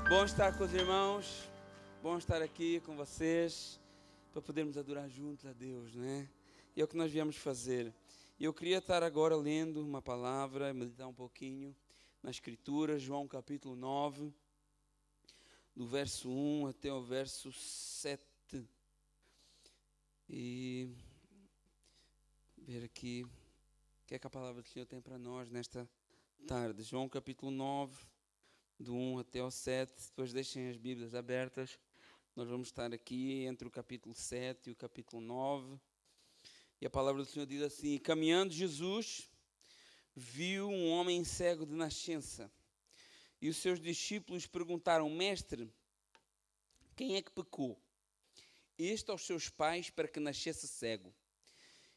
Bom estar com os irmãos, bom estar aqui com vocês, para podermos adorar juntos a Deus, né? E é o que nós viemos fazer. E eu queria estar agora lendo uma palavra, meditar um pouquinho na Escritura, João capítulo 9, do verso 1 até o verso 7. E ver aqui o que é que a palavra do Senhor tem para nós nesta tarde. João capítulo 9, do 1 até o 7, depois deixem as Bíblias abertas. Nós vamos estar aqui entre o capítulo 7 e o capítulo 9. E a palavra do Senhor diz assim: caminhando Jesus viu um homem cego de nascença. E os seus discípulos perguntaram: Mestre, quem é que pecou? Este aos seus pais para que nascesse cego?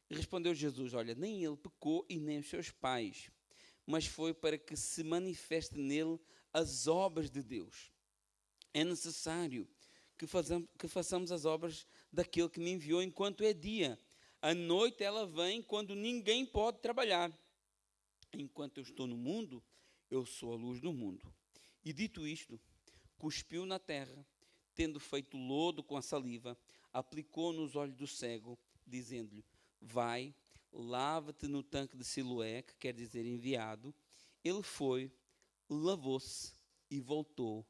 E respondeu Jesus: olha, nem ele pecou e nem os seus pais, mas foi para que se manifeste nele as obras de Deus. É necessário que façamos as obras daquele que me enviou enquanto é dia. À noite ela vem quando ninguém pode trabalhar. Enquanto eu estou no mundo, eu sou a luz do mundo. E dito isto, cuspiu na terra, tendo feito lodo com a saliva, aplicou nos olhos do cego, dizendo-lhe: vai, lava-te no tanque de Siloé, que quer dizer enviado. Ele foi, lavou-se e voltou,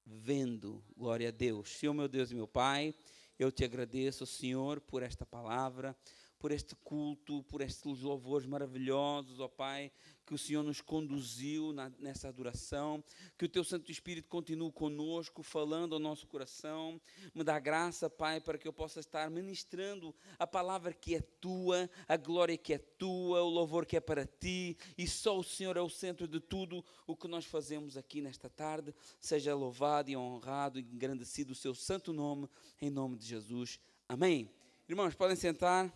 vendo. Glória a Deus. Senhor, meu Deus e meu Pai, eu te agradeço, Senhor, por esta palavra, por este culto, por estes louvores maravilhosos, ó Pai, que o Senhor nos conduziu nessa adoração, que o Teu Santo Espírito continue conosco, falando ao nosso coração. Me dá graça, Pai, para que eu possa estar ministrando a palavra que é Tua, a glória que é Tua, o louvor que é para Ti, e só o Senhor é o centro de tudo o que nós fazemos aqui nesta tarde. Seja louvado e honrado e engrandecido o Seu santo nome, em nome de Jesus. Amém. Irmãos, podem sentar.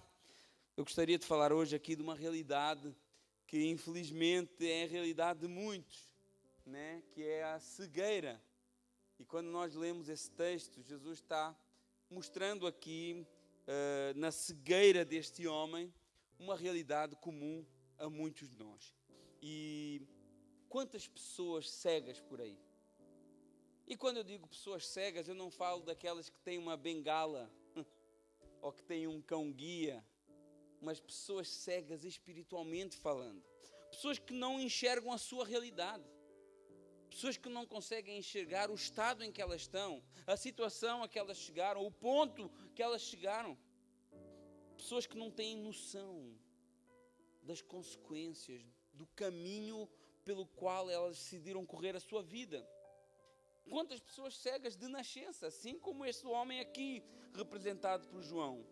Eu gostaria de falar hoje aqui de uma realidade que infelizmente é a realidade de muitos, né? Que é a cegueira. E quando nós lemos esse texto, Jesus está mostrando aqui, na cegueira deste homem, uma realidade comum a muitos de nós. E quantas pessoas cegas por aí? E quando eu digo pessoas cegas, eu não falo daquelas que têm uma bengala ou que têm um cão-guia, mas pessoas cegas espiritualmente falando. Pessoas que não enxergam a sua realidade. Pessoas que não conseguem enxergar o estado em que elas estão, a situação a que elas chegaram, o ponto que elas chegaram. Pessoas que não têm noção das consequências, do caminho pelo qual elas decidiram correr a sua vida. Quantas pessoas cegas de nascença, assim como este homem aqui, representado por João.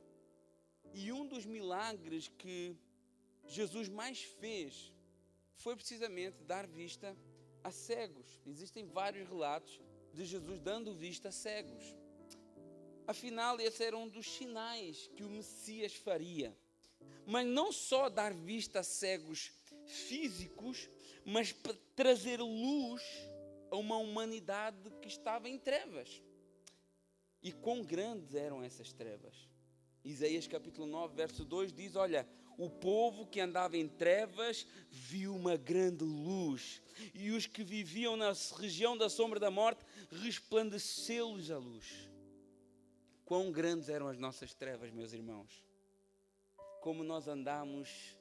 E um dos milagres que Jesus mais fez foi precisamente dar vista a cegos. Existem vários relatos de Jesus dando vista a cegos. Afinal, esse era um dos sinais que o Messias faria. Mas não só dar vista a cegos físicos, mas para trazer luz a uma humanidade que estava em trevas. E quão grandes eram essas trevas? Isaías capítulo 9, verso 2 diz: olha, o povo que andava em trevas viu uma grande luz, e os que viviam na região da sombra da morte resplandeceu-lhes a luz. Quão grandes eram as nossas trevas, meus irmãos. Como nós andamos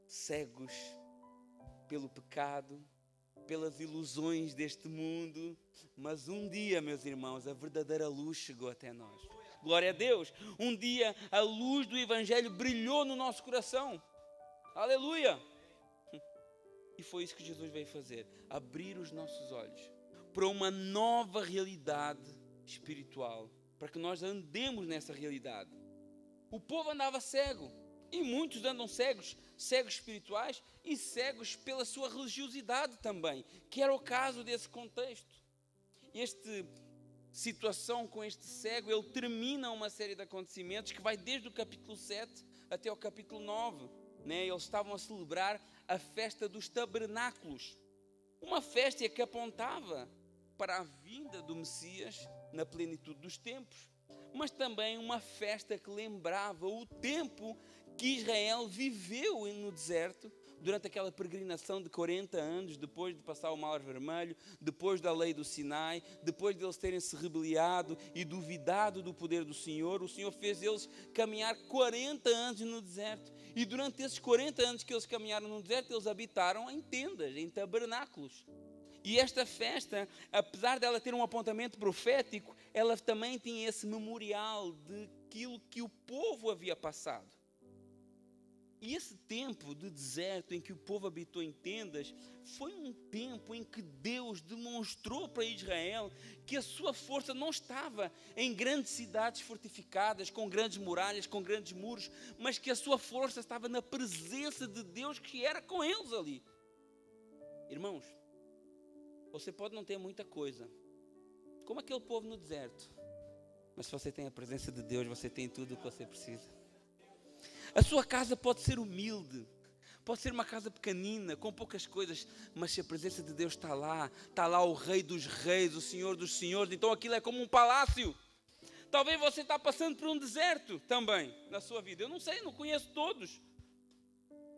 cegos pelo pecado, pelas ilusões deste mundo, mas um dia, meus irmãos, a verdadeira luz chegou até nós. Glória a Deus. Um dia a luz do Evangelho brilhou no nosso coração. Aleluia. E foi isso que Jesus veio fazer. Abrir os nossos olhos para uma nova realidade espiritual. Para que nós andemos nessa realidade. O povo andava cego. E muitos andam cegos. Cegos espirituais e cegos pela sua religiosidade também. Que era o caso desse contexto. Situação com este cego, ele termina uma série de acontecimentos que vai desde o capítulo 7 até o capítulo 9, né? Eles estavam a celebrar a festa dos tabernáculos, uma festa que apontava para a vinda do Messias na plenitude dos tempos, mas também uma festa que lembrava o tempo que Israel viveu no deserto durante aquela peregrinação de 40 anos, depois de passar o Mar Vermelho, depois da lei do Sinai, depois de eles terem se rebeliado e duvidado do poder do Senhor, o Senhor fez eles caminhar 40 anos no deserto. E durante esses 40 anos que eles caminharam no deserto, eles habitaram em tendas, em tabernáculos. E esta festa, apesar dela ter um apontamento profético, ela também tinha esse memorial daquilo que o povo havia passado. E esse tempo de deserto em que o povo habitou em tendas, foi um tempo em que Deus demonstrou para Israel que a sua força não estava em grandes cidades fortificadas, com grandes muralhas, com grandes muros, mas que a sua força estava na presença de Deus que era com eles ali. Irmãos, você pode não ter muita coisa, como aquele povo no deserto, mas se você tem a presença de Deus, você tem tudo o que você precisa. A sua casa pode ser humilde, pode ser uma casa pequenina, com poucas coisas, mas se a presença de Deus está lá o Rei dos Reis, o Senhor dos Senhores, então aquilo é como um palácio. Talvez você está passando por um deserto também na sua vida, eu não sei, não conheço todos,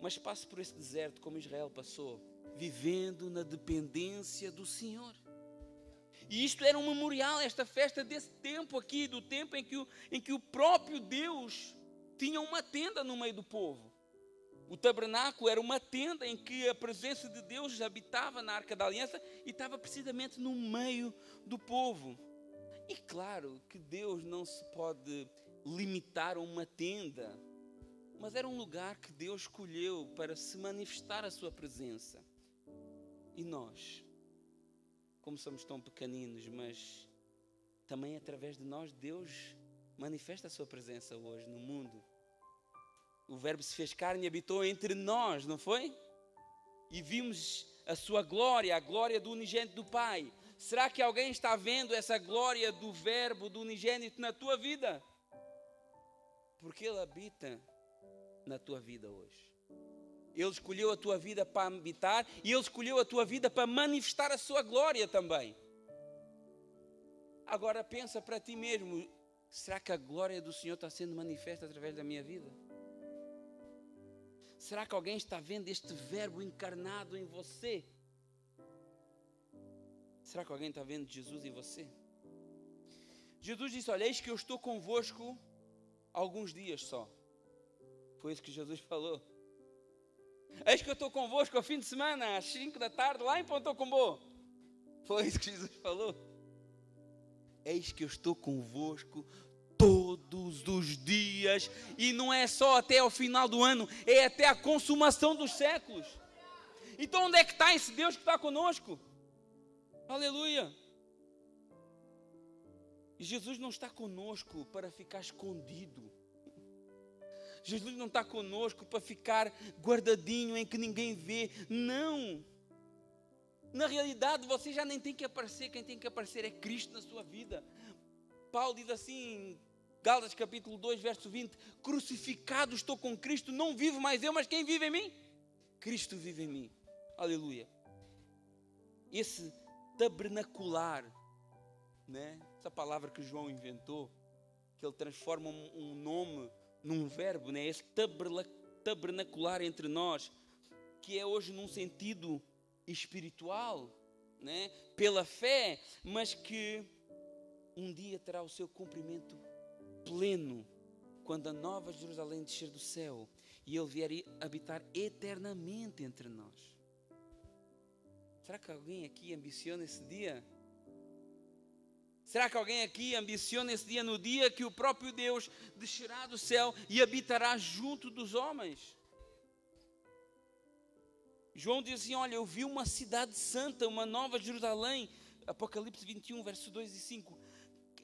mas passe por esse deserto como Israel passou, vivendo na dependência do Senhor. E isto era um memorial, esta festa desse tempo aqui, do tempo em que o próprio Deus tinha uma tenda no meio do povo. O tabernáculo era uma tenda em que a presença de Deus habitava na Arca da Aliança e estava precisamente no meio do povo. E claro que Deus não se pode limitar a uma tenda, mas era um lugar que Deus escolheu para se manifestar a sua presença. E nós, como somos tão pequeninos, mas também através de nós, Deus manifesta a sua presença hoje no mundo. O Verbo se fez carne e habitou entre nós, não foi? E vimos a sua glória, a glória do unigênito do Pai. Será que alguém está vendo essa glória do Verbo, do unigênito na tua vida? Porque Ele habita na tua vida hoje. Ele escolheu a tua vida para habitar e Ele escolheu a tua vida para manifestar a sua glória também. Agora pensa para ti mesmo, será que a glória do Senhor está sendo manifesta através da minha vida? Será que alguém está vendo este Verbo encarnado em você? Será que alguém está vendo Jesus em você? Jesus disse, olha, eis que eu estou convosco alguns dias só. Foi isso que Jesus falou. Eis que eu estou convosco ao fim de semana, às 5 da tarde, lá em Ponta Combo. Foi isso que Jesus falou. Eis que eu estou convosco todos os dias, e não é só até ao final do ano, é até a consumação dos séculos. Então onde é que está esse Deus que está conosco? Aleluia! E Jesus não está conosco para ficar escondido. Jesus não está conosco para ficar guardadinho em que ninguém vê. Não! Na realidade você já nem tem que aparecer, quem tem que aparecer é Cristo na sua vida. Paulo diz assim, Gálatas capítulo 2, verso 20, crucificado estou com Cristo, não vivo mais eu, mas quem vive em mim? Cristo vive em mim. Aleluia. Esse tabernacular, né? Essa palavra que João inventou, que ele transforma um nome num verbo, né? Esse tabernacular entre nós, que é hoje num sentido espiritual, né? Pela fé, mas que um dia terá o seu cumprimento pleno, quando a nova Jerusalém descer do céu e Ele vier habitar eternamente entre nós. Será que alguém aqui ambiciona esse dia? Será que alguém aqui ambiciona esse dia, no dia que o próprio Deus descerá do céu e habitará junto dos homens? João diz assim, olha, eu vi uma cidade santa, uma nova Jerusalém, Apocalipse 21, versos 2 e 5.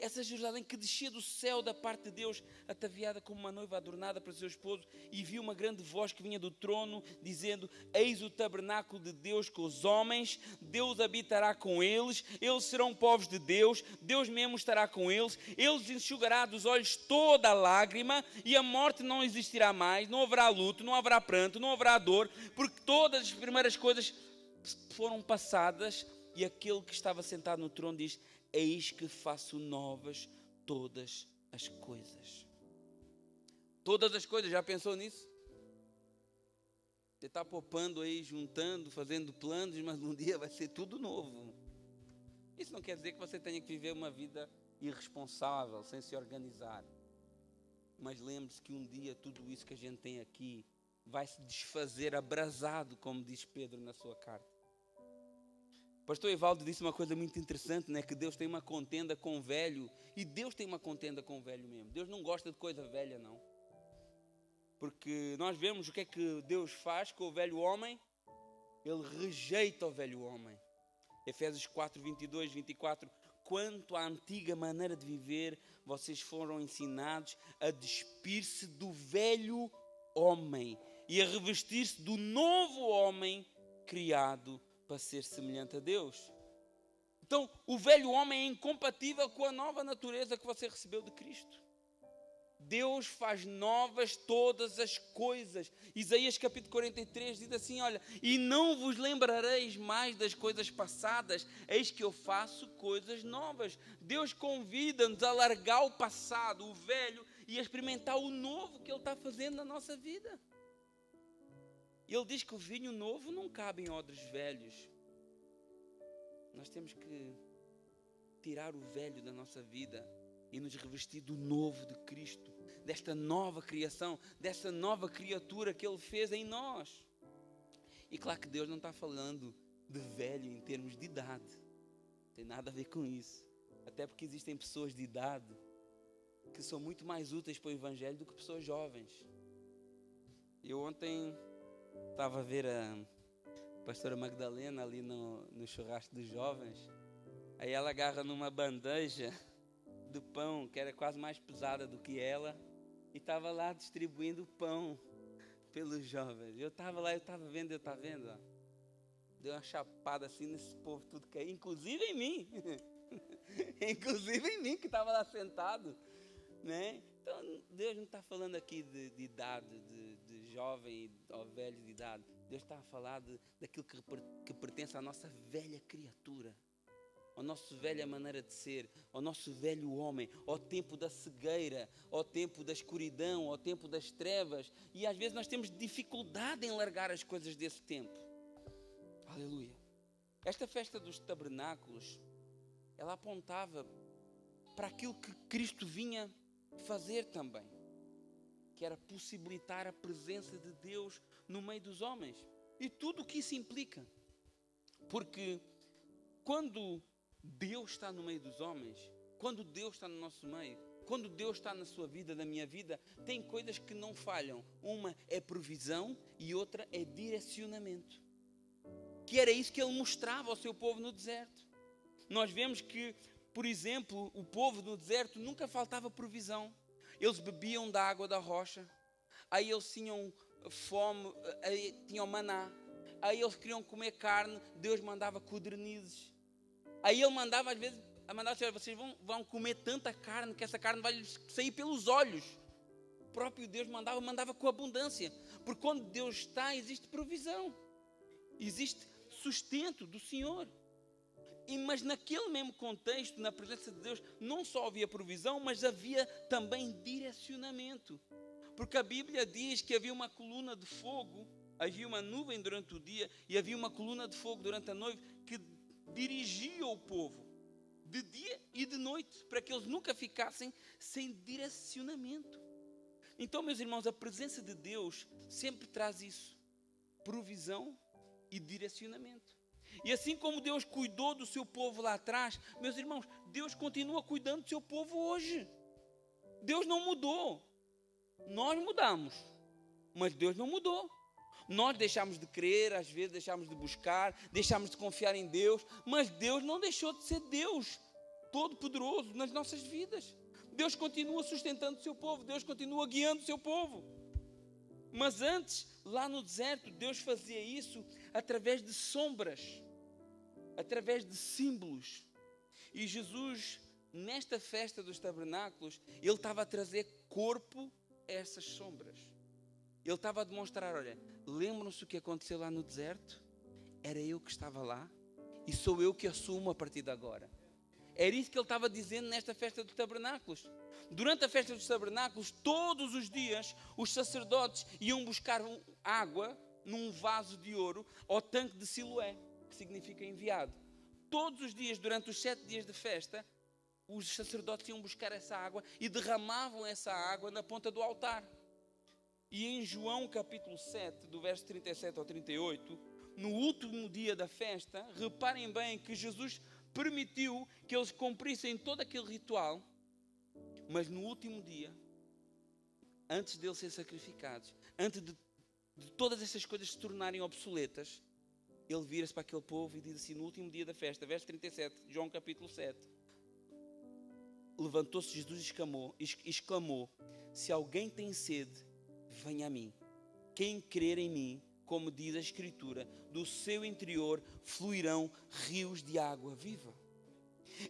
Essa Jerusalém que descia do céu da parte de Deus, ataviada como uma noiva adornada para o seu esposo, e viu uma grande voz que vinha do trono, dizendo, eis o tabernáculo de Deus com os homens, Deus habitará com eles, eles serão povos de Deus, Deus mesmo estará com eles, eles enxugará dos olhos toda a lágrima, e a morte não existirá mais, não haverá luto, não haverá pranto, não haverá dor, porque todas as primeiras coisas foram passadas, e aquele que estava sentado no trono diz, eis que faço novas todas as coisas. Todas as coisas, já pensou nisso? Você está poupando aí, juntando, fazendo planos, mas um dia vai ser tudo novo. Isso não quer dizer que você tenha que viver uma vida irresponsável, sem se organizar. Mas lembre-se que um dia tudo isso que a gente tem aqui vai se desfazer abrasado, como diz Pedro na sua carta. O pastor Evaldo disse uma coisa muito interessante, né? Que Deus tem uma contenda com o velho. E Deus tem uma contenda com o velho mesmo. Deus não gosta de coisa velha, não. Porque nós vemos o que é que Deus faz com o velho homem. Ele rejeita o velho homem. Efésios 4, 22, 24. Quanto à antiga maneira de viver, vocês foram ensinados a despir-se do velho homem e a revestir-se do novo homem criado para ser semelhante a Deus. Então, o velho homem é incompatível com a nova natureza que você recebeu de Cristo. Deus faz novas todas as coisas. Isaías capítulo 43 diz assim, olha, e não vos lembrareis mais das coisas passadas, eis que eu faço coisas novas. Deus convida-nos a largar o passado, o velho, e a experimentar o novo que Ele está fazendo na nossa vida. Ele diz que o vinho novo não cabe em odres velhos. Nós temos que tirar o velho da nossa vida e nos revestir do novo de Cristo, desta nova criação, dessa nova criatura que Ele fez em nós. E claro que Deus não está falando de velho em termos de idade, não tem nada a ver com isso, até porque existem pessoas de idade que são muito mais úteis para o Evangelho do que pessoas jovens. Eu ontem estava a ver a pastora Magdalena ali no churrasco dos jovens, aí ela agarra numa bandeja do pão, que era quase mais pesada do que ela, e estava lá distribuindo pão pelos jovens. Eu estava lá, eu estava vendo, ó. Deu uma chapada assim nesse povo tudo cair, inclusive em mim. Inclusive em mim, que estava lá sentado, né? Então, Deus não está falando aqui de idade, de jovem ou velho de idade. Deus está a falar daquilo que pertence à nossa velha criatura, à nossa velha maneira de ser, ao nosso velho homem, ao tempo da cegueira, ao tempo da escuridão, ao tempo das trevas. E às vezes nós temos dificuldade em largar as coisas desse tempo. Aleluia. Esta festa dos tabernáculos, ela apontava para aquilo que Cristo vinha fazer também, que era possibilitar a presença de Deus no meio dos homens. E tudo o que isso implica. Porque quando Deus está no meio dos homens, quando Deus está no nosso meio, quando Deus está na sua vida, na minha vida, tem coisas que não falham. Uma é provisão e outra é direcionamento. Que era isso que Ele mostrava ao seu povo no deserto. Nós vemos que, por exemplo, o povo no deserto nunca faltava provisão. Eles bebiam da água da rocha, aí eles tinham fome, aí tinham maná, aí eles queriam comer carne, Deus mandava codornizes. Aí Ele mandava, às vezes, assim, vocês vão comer tanta carne que essa carne vai sair pelos olhos. O próprio Deus mandava com abundância. Porque quando Deus está, existe provisão. Existe sustento do Senhor. Mas naquele mesmo contexto, na presença de Deus, não só havia provisão, mas havia também direcionamento. Porque a Bíblia diz que havia uma coluna de fogo, havia uma nuvem durante o dia e havia uma coluna de fogo durante a noite que dirigia o povo de dia e de noite, para que eles nunca ficassem sem direcionamento. Então, meus irmãos, a presença de Deus sempre traz isso, provisão e direcionamento. E assim como Deus cuidou do seu povo lá atrás, meus irmãos, Deus continua cuidando do seu povo hoje. Deus não mudou. Nós mudamos, mas Deus não mudou. Nós deixamos de crer, às vezes deixamos de buscar, deixamos de confiar em Deus, mas Deus não deixou de ser Deus Todo-Poderoso nas nossas vidas. Deus continua sustentando o seu povo, Deus continua guiando o seu povo. Mas antes, lá no deserto, Deus fazia isso através de sombras, através de símbolos. E Jesus, nesta festa dos tabernáculos, Ele estava a trazer corpo a essas sombras. Ele estava a demonstrar, olha, lembram-se o que aconteceu lá no deserto? Era eu que estava lá e sou eu que assumo a partir de agora. Era isso que ele estava dizendo nesta festa dos tabernáculos. Durante a festa dos tabernáculos, todos os dias, os sacerdotes iam buscar água num vaso de ouro ao tanque de Siloé, que significa enviado. Todos os dias, durante os 7 dias de festa, os sacerdotes iam buscar essa água e derramavam essa água na ponta do altar. E em João capítulo 7, do verso 37 ao 38, no último dia da festa, reparem bem que Jesus permitiu que eles cumprissem todo aquele ritual, mas no último dia, antes deles serem sacrificados, antes de todas essas coisas se tornarem obsoletas, ele vira-se para aquele povo e diz assim, no último dia da festa, verso 37, João capítulo 7, levantou-se Jesus e exclamou, se alguém tem sede, venha a mim. Quem crer em mim, como diz a Escritura, do seu interior fluirão rios de água viva.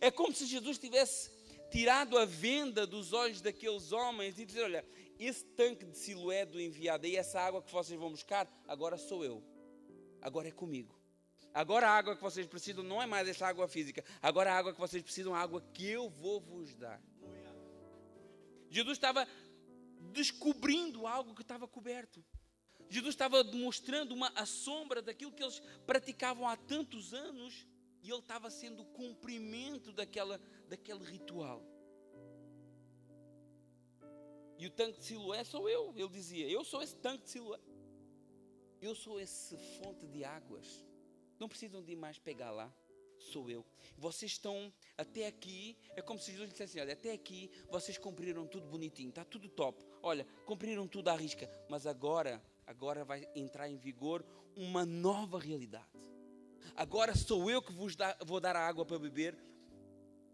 É como se Jesus tivesse tirado a venda dos olhos daqueles homens e dizer, olha, esse tanque de Siloé do enviado e essa água que vocês vão buscar, agora sou eu. Agora é comigo. Agora a água que vocês precisam não é mais essa água física. Agora a água que vocês precisam é a água que eu vou vos dar. Jesus estava descobrindo algo que estava coberto. Jesus estava demonstrando a sombra daquilo que eles praticavam há tantos anos e ele estava sendo o cumprimento daquele ritual. E o tanque de Siloé sou eu. Ele dizia, eu sou esse tanque de Siloé. Eu sou essa fonte de águas. Não precisam de mais pegar lá. Sou eu. Vocês estão até aqui. É como se Jesus dissesse, olha, até aqui vocês cumpriram tudo bonitinho. Está tudo top. Olha, cumpriram tudo à risca. Mas agora vai entrar em vigor uma nova realidade. Agora sou eu que vou dar a água para beber.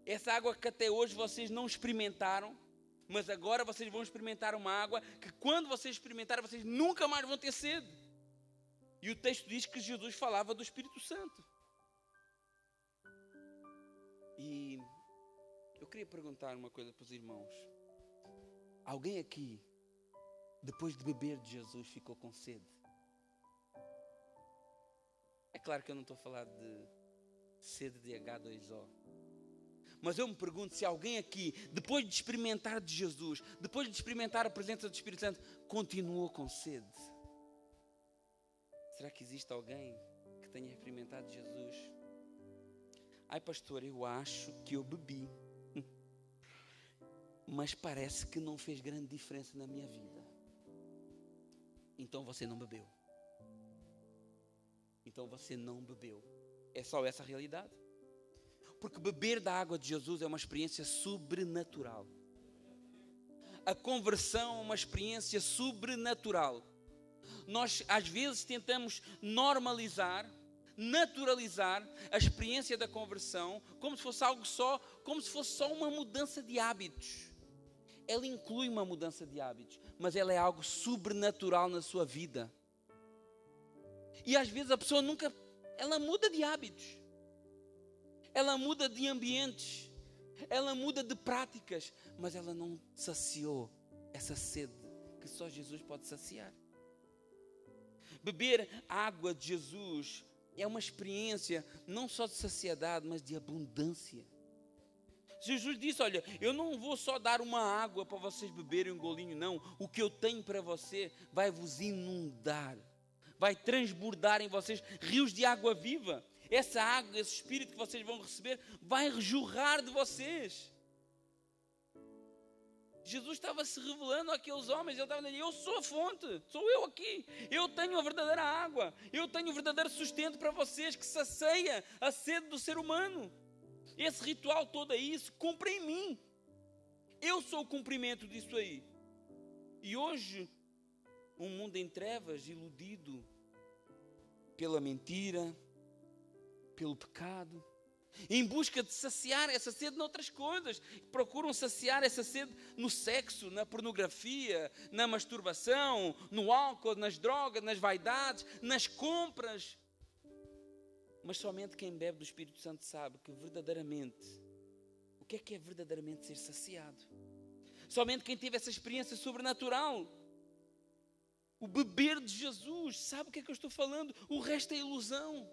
Essa água que até hoje vocês não experimentaram. Mas agora vocês vão experimentar uma água que quando vocês experimentarem, vocês nunca mais vão ter sede. E o texto diz que Jesus falava do Espírito Santo. E eu queria perguntar uma coisa para os irmãos. Alguém aqui, depois de beber de Jesus, ficou com sede? É claro que eu não estou a falar de sede de H2O. Mas eu me pergunto se alguém aqui, depois de experimentar de Jesus, depois de experimentar a presença do Espírito Santo, continuou com sede. Será que existe alguém que tenha experimentado Jesus? Ai pastor, eu acho que eu bebi. Mas parece que não fez grande diferença na minha vida. Então você não bebeu. Então você não bebeu. É só essa a realidade. Porque beber da água de Jesus é uma experiência sobrenatural. A conversão é uma experiência sobrenatural. Nós às vezes tentamos normalizar, naturalizar a experiência da conversão como se fosse algo como se fosse só uma mudança de hábitos. Ela inclui uma mudança de hábitos, mas ela é algo sobrenatural na sua vida. E às vezes a pessoa ela muda de hábitos. Ela muda de ambientes. Ela muda de práticas, mas ela não saciou essa sede que só Jesus pode saciar. Beber água de Jesus é uma experiência não só de saciedade, mas de abundância. Jesus disse, olha, eu não vou só dar uma água para vocês beberem um golinho, não. O que eu tenho para você vai vos inundar, vai transbordar em vocês rios de água viva. Essa água, esse Espírito que vocês vão receber, vai jorrar de vocês. Jesus estava se revelando àqueles homens, ele estava dizendo, eu sou a fonte, sou eu aqui, eu tenho a verdadeira água, eu tenho o verdadeiro sustento para vocês, que sacia a sede do ser humano. Esse ritual todo aí se cumpre em mim, eu sou o cumprimento disso aí. E hoje, um mundo em trevas, iludido pela mentira, pelo pecado, em busca de saciar essa sede noutras coisas, procuram saciar essa sede no sexo, na pornografia, na masturbação, no álcool, nas drogas, nas vaidades, nas compras. Mas somente quem bebe do Espírito Santo sabe que verdadeiramente, o que é verdadeiramente ser saciado? Somente quem teve essa experiência sobrenatural, o beber de Jesus, sabe o que é que eu estou falando? O resto é ilusão.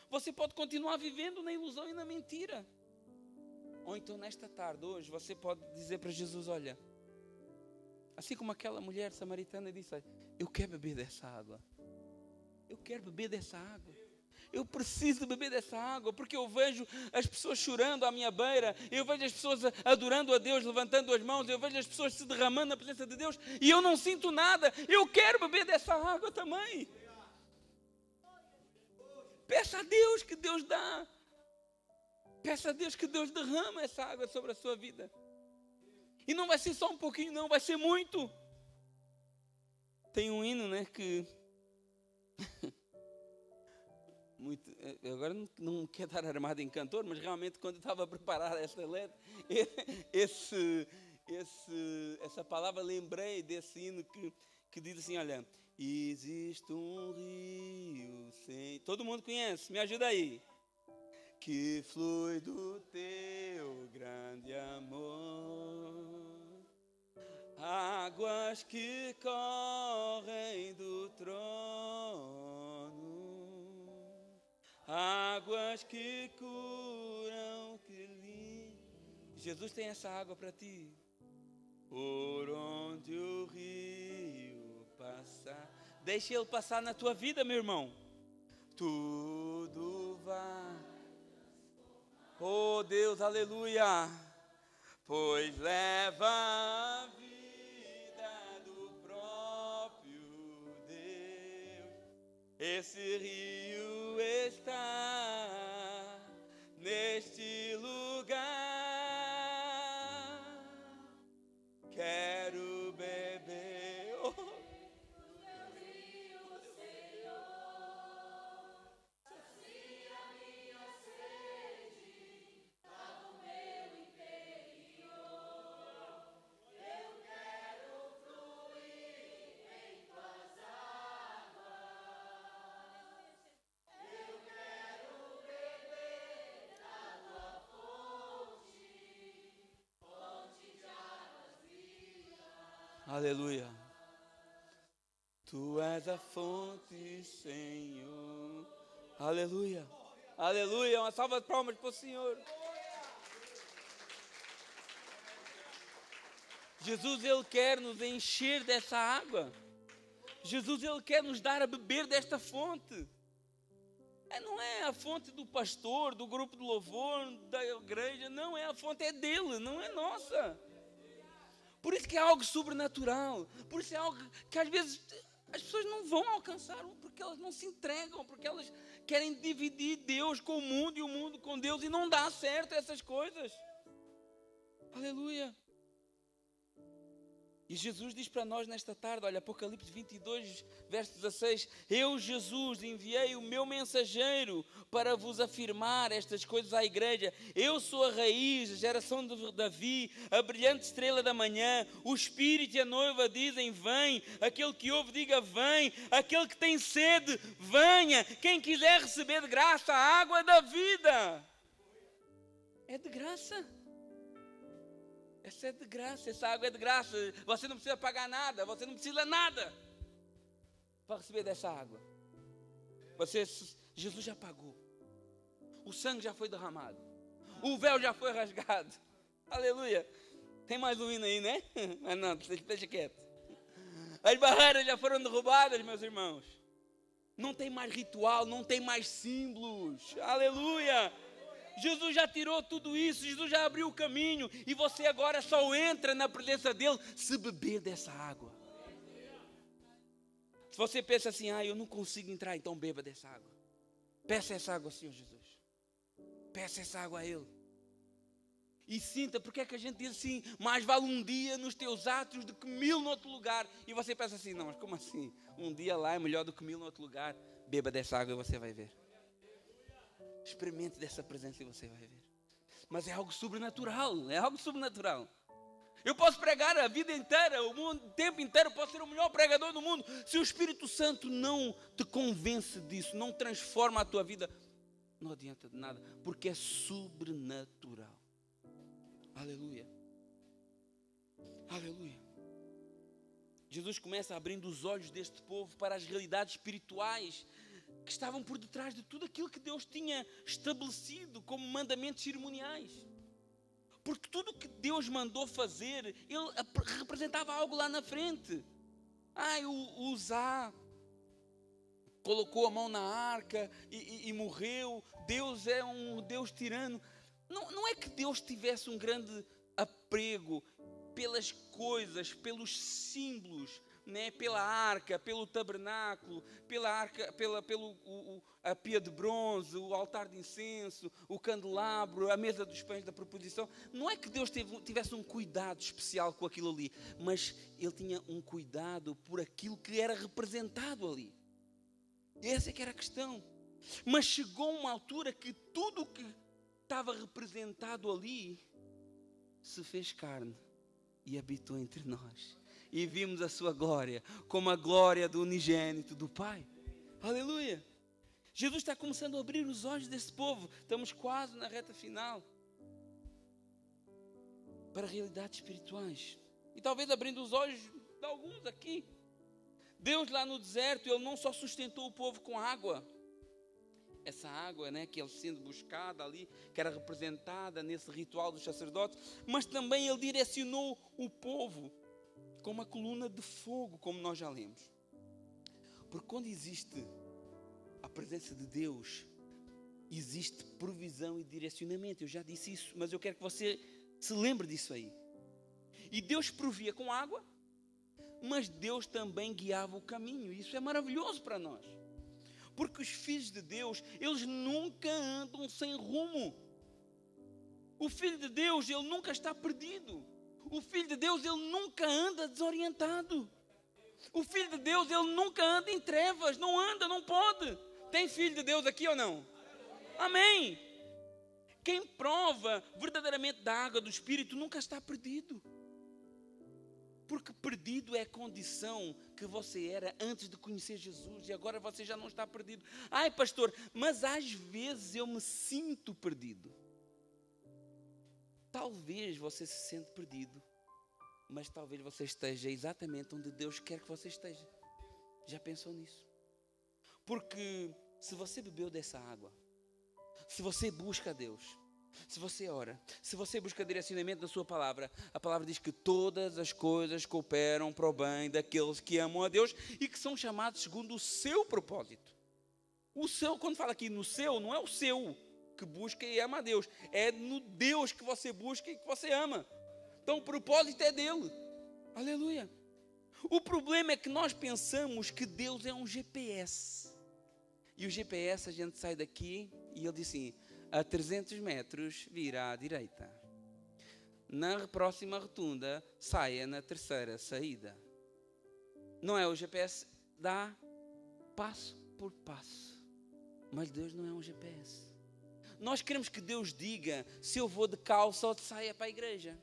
Você pode continuar vivendo na ilusão e na mentira. Ou então nesta tarde, hoje, você pode dizer para Jesus, olha, assim como aquela mulher samaritana disse, olha, eu quero beber dessa água. Eu quero beber dessa água. Eu preciso beber dessa água, porque eu vejo as pessoas chorando à minha beira, eu vejo as pessoas adorando a Deus, levantando as mãos, eu vejo as pessoas se derramando na presença de Deus, e eu não sinto nada. Eu quero beber dessa água também. Peça a Deus que Deus dá. Peça a Deus que Deus derrama essa água sobre a sua vida. E não vai ser só um pouquinho, não, vai ser muito. Tem um hino, né, que... muito, eu agora não quero dar armado em cantor, mas realmente quando eu estava a preparar essa letra, essa palavra, lembrei desse hino que diz assim, olha, existe um rio sem... Todo mundo conhece, me ajuda aí. Que flui do teu grande amor, águas que correm do trono, águas que curam, que limpam. Jesus tem essa água para ti. Por onde o rio passar, deixa ele passar na tua vida, meu irmão. Tudo vai. Oh Deus, aleluia. Pois leva a vida do próprio Deus. Esse rio está neste lugar. Quero beber. Oh. Aleluia. Tu és a fonte, Senhor. Aleluia. Aleluia. Uma salva de palmas para o Senhor. Jesus, Ele quer nos encher dessa água. Jesus, Ele quer nos dar a beber desta fonte. Não é a fonte do pastor, do grupo de louvor, da igreja. Não, é a fonte, é dele, não é nossa. Por isso que é algo sobrenatural. Por isso é algo que às vezes as pessoas não vão alcançar, porque elas não se entregam, porque elas querem dividir Deus com o mundo e o mundo com Deus, e não dá certo essas coisas. Aleluia. E Jesus diz para nós nesta tarde, olha, Apocalipse 22, verso 16, eu, Jesus, enviei o meu mensageiro para vos afirmar estas coisas à igreja. Eu sou a raiz, a geração de Davi, a brilhante estrela da manhã. O Espírito e a noiva dizem, vem. Aquele que ouve, diga, vem. Aquele que tem sede, venha. Quem quiser receber de graça a água da vida. É de graça. Essa é de graça, essa água é de graça. Você não precisa pagar nada, você não precisa nada para receber dessa água. Jesus já pagou. O sangue já foi derramado. O véu já foi rasgado. Aleluia. Tem mais um hino aí, né? Mas não, deixa quieto. As barreiras já foram derrubadas, meus irmãos. Não tem mais ritual, não tem mais símbolos. Aleluia. Jesus já tirou tudo isso, Jesus já abriu o caminho, e você agora só entra na presença dele se beber dessa água. Se você pensa assim, eu não consigo entrar, então beba dessa água. Peça essa água ao Senhor Jesus. Peça essa água a Ele. E sinta, porque é que a gente diz assim, mais vale um dia nos teus átrios do que 1000 no outro lugar. E você pensa assim, não, mas como assim? Um dia lá é melhor do que 1000 no outro lugar. Beba dessa água e você vai ver. Experimente dessa presença e você vai ver. Mas é algo sobrenatural, é algo sobrenatural. Eu posso pregar a vida inteira, o tempo inteiro, posso ser o melhor pregador do mundo. Se o Espírito Santo não te convence disso, não transforma a tua vida, não adianta de nada, porque é sobrenatural. Aleluia. Aleluia. Jesus começa abrindo os olhos deste povo para as realidades espirituais que estavam por detrás de tudo aquilo que Deus tinha estabelecido como mandamentos cerimoniais. Porque tudo o que Deus mandou fazer, Ele representava algo lá na frente. Usar colocou a mão na arca e morreu. Deus é um Deus tirano. Não é que Deus tivesse um grande apego pelas coisas, pelos símbolos, né? Pela arca, pelo tabernáculo, a pia de bronze, o altar de incenso, o candelabro, a mesa dos pães da proposição. Não é que Deus tivesse um cuidado especial com aquilo ali, mas Ele tinha um cuidado por aquilo que era representado ali. Essa é que era a questão. Mas chegou uma altura que tudo o que estava representado ali se fez carne e habitou entre nós. E vimos a sua glória, como a glória do unigênito do Pai. Aleluia! Jesus está começando a abrir os olhos desse povo. Estamos quase na reta final. Para realidades espirituais. E talvez abrindo os olhos de alguns aqui. Deus lá no deserto, Ele não só sustentou o povo com água. Essa água, né, que ele sendo buscada ali, que era representada nesse ritual dos sacerdotes, mas também Ele direcionou o povo com uma coluna de fogo, como nós já lemos. Porque quando existe a presença de Deus, existe provisão e direcionamento. Eu já disse isso, mas eu quero que você se lembre disso aí. E Deus provia com água, mas Deus também guiava o caminho. Isso é maravilhoso para nós. Porque os filhos de Deus, eles nunca andam sem rumo. O filho de Deus, ele nunca está perdido. O filho de Deus, ele nunca anda desorientado. O filho de Deus, ele nunca anda em trevas. Não anda, não pode. Tem filho de Deus aqui ou não? Amém. Quem prova verdadeiramente da água do Espírito nunca está perdido. Porque perdido é a condição que você era antes de conhecer Jesus. E agora você já não está perdido. Ai, pastor, mas às vezes eu me sinto perdido. Talvez você se sente perdido. Mas talvez você esteja exatamente onde Deus quer que você esteja. Já pensou nisso? Porque se você bebeu dessa água, se você busca a Deus, se você ora, se você busca direcionamento da sua palavra, a palavra diz que todas as coisas cooperam para o bem daqueles que amam a Deus e que são chamados segundo o seu propósito. O seu, quando fala aqui no seu, não é o seu que busca e ama a Deus, é no Deus que você busca e que você ama. Então o propósito é dele. Aleluia. O problema é que nós pensamos que Deus é um GPS. E o GPS, a gente sai daqui e ele diz assim: a 300 metros vira à direita. Na próxima rotunda, saia na terceira saída. Não é? O GPS dá passo por passo. Mas Deus não é um GPS. Nós queremos que Deus diga se eu vou de calça ou de saia para a igreja.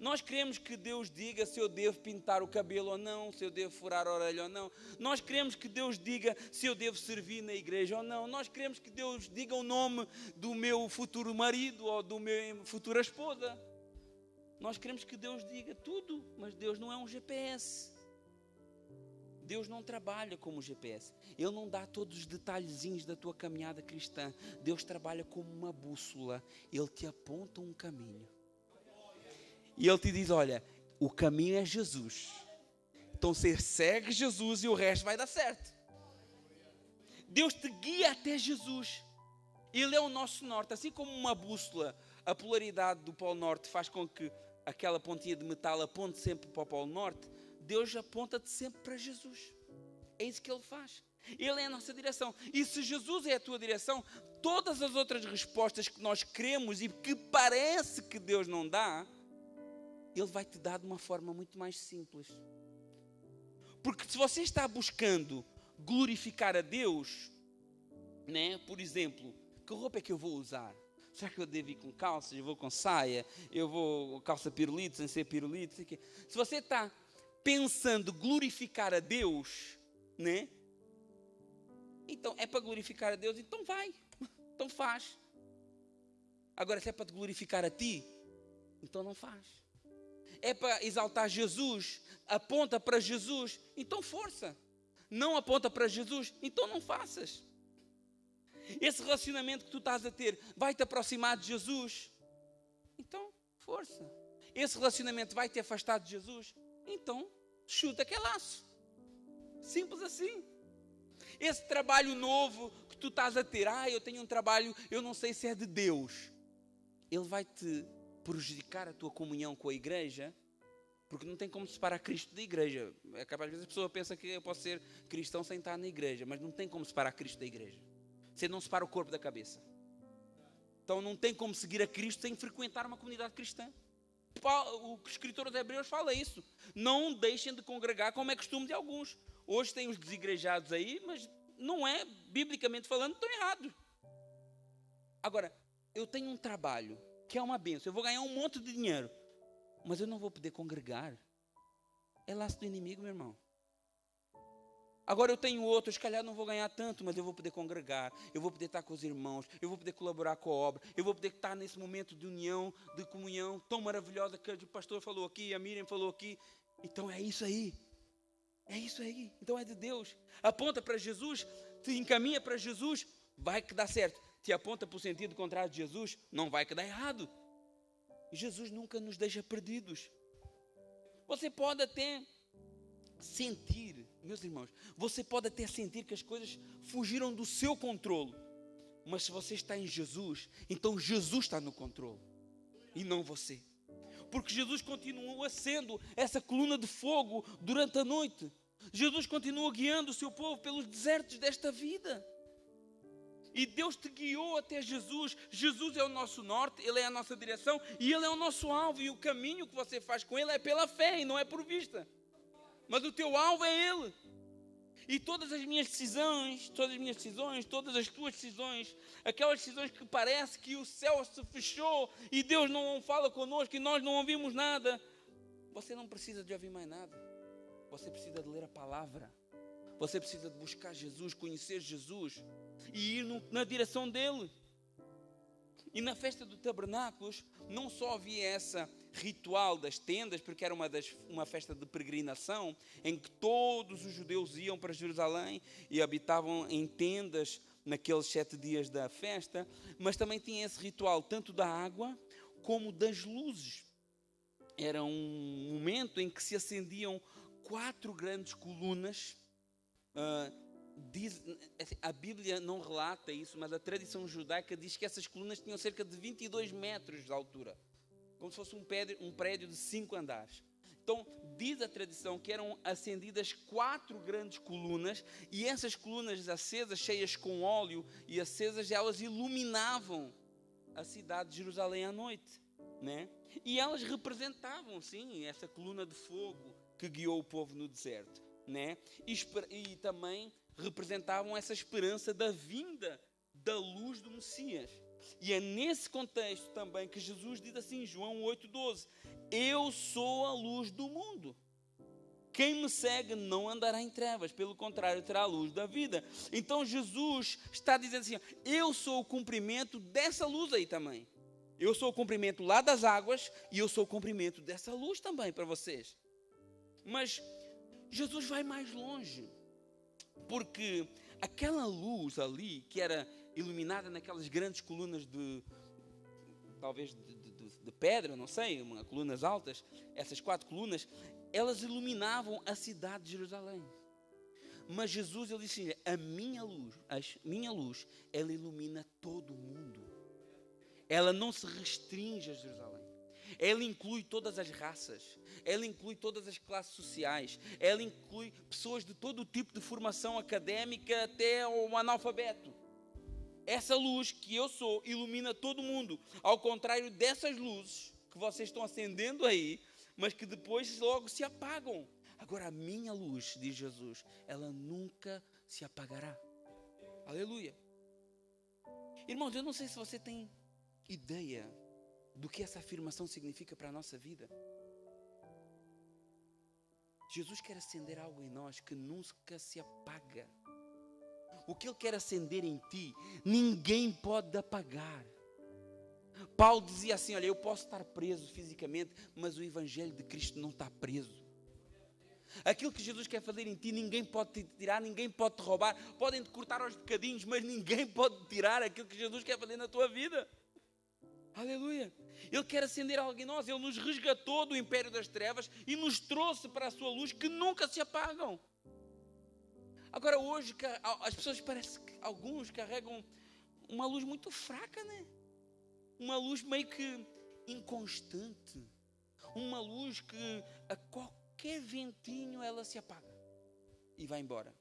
Nós queremos que Deus diga se eu devo pintar o cabelo ou não, se eu devo furar a orelha ou não. Nós queremos que Deus diga se eu devo servir na igreja ou não. Nós queremos que Deus diga o nome do meu futuro marido ou do meu futura esposa. Nós queremos que Deus diga tudo, mas Deus não é um GPS. Deus não trabalha como GPS. Ele não dá todos os detalhezinhos da tua caminhada cristã. Deus trabalha como uma bússola. Ele te aponta um caminho. E Ele te diz: olha, o caminho é Jesus. Então você segue Jesus e o resto vai dar certo. Deus te guia até Jesus. Ele é o nosso norte. Assim como uma bússola, a polaridade do Polo Norte faz com que aquela pontinha de metal aponte sempre para o Polo Norte. Deus aponta-te sempre para Jesus. É isso que Ele faz. Ele é a nossa direção. E se Jesus é a tua direção, todas as outras respostas que nós queremos e que parece que Deus não dá, Ele vai te dar de uma forma muito mais simples. Porque se você está buscando glorificar a Deus, né? Por exemplo, que roupa é que eu vou usar? Será que eu devo ir com calças? Eu vou com saia? Eu vou com calça pirulito, sem ser pirulito? Se você está pensando glorificar a Deus, né? Então, é para glorificar a Deus, então vai. Então faz. Agora, se é para te glorificar a ti, então não faz. É para exaltar Jesus, aponta para Jesus, então força. Não aponta para Jesus, então não faças. Esse relacionamento que tu estás a ter vai te aproximar de Jesus, então força. Esse relacionamento vai te afastar de Jesus, então chuta que é laço. Simples assim. Esse trabalho novo que tu estás a ter, eu tenho um trabalho, eu não sei se é de Deus. Ele vai te prejudicar a tua comunhão com a igreja, porque não tem como separar Cristo da igreja. É capaz, às vezes a pessoa pensa que eu posso ser cristão sem estar na igreja, mas não tem como separar Cristo da igreja. Você não separa o corpo da cabeça. Então não tem como seguir a Cristo sem frequentar uma comunidade cristã. O escritor aos Hebreus fala isso. Não deixem de congregar como é costume de alguns. Hoje tem os desigrejados aí, mas não é, biblicamente falando, tão errado. Agora, eu tenho um trabalho que é uma bênção. Eu vou ganhar um monte de dinheiro, mas eu não vou poder congregar. É laço do inimigo, meu irmão. Agora eu tenho outro, se calhar não vou ganhar tanto, mas eu vou poder congregar, eu vou poder estar com os irmãos, eu vou poder colaborar com a obra, eu vou poder estar nesse momento de união, de comunhão tão maravilhosa que o pastor falou aqui, a Miriam falou aqui. Então é isso aí. É isso aí. Então é de Deus. Aponta para Jesus, te encaminha para Jesus, vai que dá certo. Te aponta para o sentido contrário de Jesus, não vai que dá errado. Jesus nunca nos deixa perdidos. Você pode até sentir, meus irmãos, você pode até sentir que as coisas fugiram do seu controle. Mas se você está em Jesus, então Jesus está no controle e não você. Porque Jesus continua sendo essa coluna de fogo durante a noite. Jesus continua guiando o seu povo pelos desertos desta vida. E Deus te guiou até Jesus. Jesus é o nosso norte, Ele é a nossa direção e Ele é o nosso alvo. E o caminho que você faz com Ele é pela fé e não é por vista. Mas o teu alvo é Ele. E todas as minhas decisões, todas as tuas decisões, aquelas decisões que parece que o céu se fechou e Deus não fala conosco e nós não ouvimos nada, você não precisa de ouvir mais nada. Você precisa de ler a palavra. Você precisa de buscar Jesus, conhecer Jesus e ir na direção dele. E na festa do tabernáculos, não só havia essa ritual das tendas, porque era uma festa de peregrinação, em que todos os judeus iam para Jerusalém e habitavam em tendas naqueles 7 dias da festa, mas também tinha esse ritual tanto da água como das luzes. Era um momento em que se acendiam 4 grandes colunas. A Bíblia não relata isso, mas a tradição judaica diz que essas colunas tinham cerca de 22 metros de altura, como se fosse um prédio de 5 andares. Então diz a tradição que eram acendidas 4 grandes colunas, e essas colunas acesas, cheias com óleo e acesas, elas iluminavam a cidade de Jerusalém à noite, né? E elas representavam, sim, essa coluna de fogo que guiou o povo no deserto, né? E também representavam essa esperança da vinda da luz do Messias. E é nesse contexto também que Jesus diz assim, João 8,12: eu sou a luz do mundo. Quem me segue não andará em trevas, pelo contrário, terá a luz da vida. Então Jesus está dizendo assim, eu sou o cumprimento dessa luz aí também. Eu sou o cumprimento lá das águas e eu sou o cumprimento dessa luz também para vocês. Mas Jesus vai mais longe, porque aquela luz ali, que era iluminada naquelas grandes colunas talvez de pedra, não sei, colunas altas, essas 4 colunas, elas iluminavam a cidade de Jerusalém. Mas Jesus, ele disse assim, a minha luz, ela ilumina todo o mundo. Ela não se restringe a Jerusalém. Ela inclui todas as raças, ela inclui todas as classes sociais, ela inclui pessoas de todo o tipo de formação académica até o analfabeto. Essa luz que eu sou ilumina todo mundo, ao contrário dessas luzes que vocês estão acendendo aí, mas que depois logo se apagam. Agora a minha luz, diz Jesus, ela nunca se apagará. Aleluia. Irmãos, eu não sei se você tem ideia do que essa afirmação significa para a nossa vida. Jesus quer acender algo em nós que nunca se apaga. O que Ele quer acender em ti, ninguém pode apagar. Paulo dizia assim, olha, eu posso estar preso fisicamente, mas o Evangelho de Cristo não está preso. Aquilo que Jesus quer fazer em ti, ninguém pode te tirar, ninguém pode te roubar. Podem te cortar aos bocadinhos, mas ninguém pode tirar aquilo que Jesus quer fazer na tua vida. Aleluia. Ele quer acender algo em nós. Ele nos resgatou do império das trevas e nos trouxe para a sua luz que nunca se apagam. Agora hoje as pessoas parecem que alguns carregam uma luz muito fraca, né? Uma luz meio que inconstante. Uma luz que a qualquer ventinho ela se apaga e vai embora.